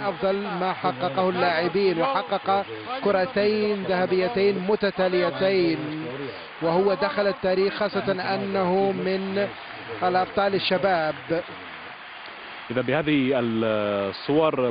أفضل ما حققه اللاعبين، وحقق كرتين ذهبيتين متتاليتين، وهو دخل التاريخ، خاصة أنه من الأبطال الشباب. إذا بهذه الصور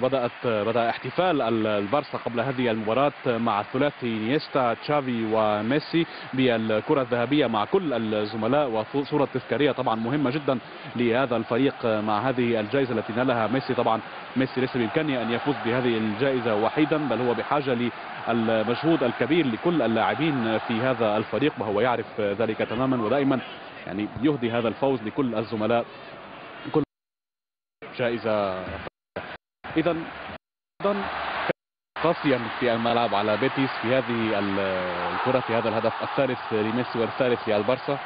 بدأ احتفال البارسا قبل هذه المباراة مع ثلاثي نيستا تشافي وميسي بالكرة الذهبية مع كل الزملاء، وصورة تذكارية طبعا مهمة جدا لهذا الفريق مع هذه الجائزة التي نالها ميسي. طبعا ميسي ليس بإمكانه أن يفوز بهذه الجائزة وحيدا، بل هو بحاجة للمجهود الكبير لكل اللاعبين في هذا الفريق، وهو يعرف ذلك تماما، ودائما يعني يهدي هذا الفوز لكل الزملاء، كل جائزة. إذا قاسيا في الملعب على بيتيس في هذه الكرة، في هذا الهدف الثالث لميسي والثالث للبارسا.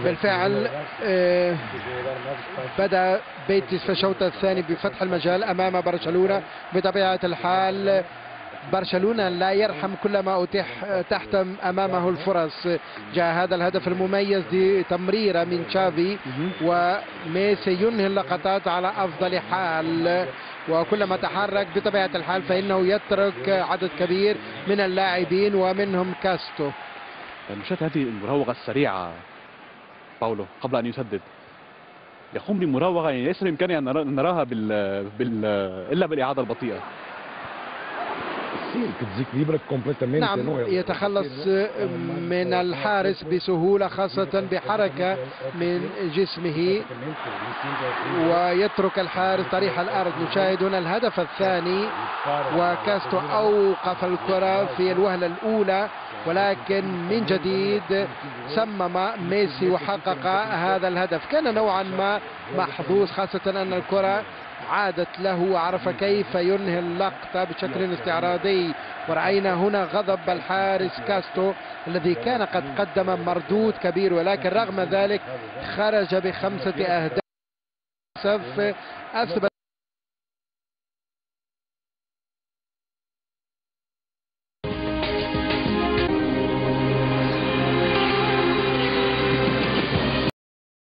بالفعل بدأ بيتيس في الشوط الثاني بفتح المجال أمام برشلونة. بطبيعة الحال برشلونة لا يرحم، كلما أتيح تحتم أمامه الفرص. جاء هذا الهدف المميز لتمريرة من تشافي، وميسي ينهي اللقطات على أفضل حال، وكلما تحرك بطبيعة الحال فإنه يترك عدد كبير من اللاعبين ومنهم كاستو. مشاهد هذه المراوغة السريعة باولو قبل أن يسدد، يقوم بمراوغة يعني ليس بإمكانه أن نراها إلا بالإعادة البطيئة. نعم، يتخلص من الحارس بسهولة، خاصة بحركة من جسمه، ويترك الحارس طريح الأرض. نشاهد هنا الهدف الثاني، وكاستو أوقف الكرة في الوهلة الأولى، ولكن من جديد صمم ميسي وحقق هذا الهدف. كان نوعا ما محظوظ، خاصة أن الكرة عادت له وعرف كيف ينهي اللقطة بشكل استعراضي. ورأينا هنا غضب الحارس كاستو الذي كان قد قدم مردود كبير، ولكن رغم ذلك خرج ب5 أهداف. أثبت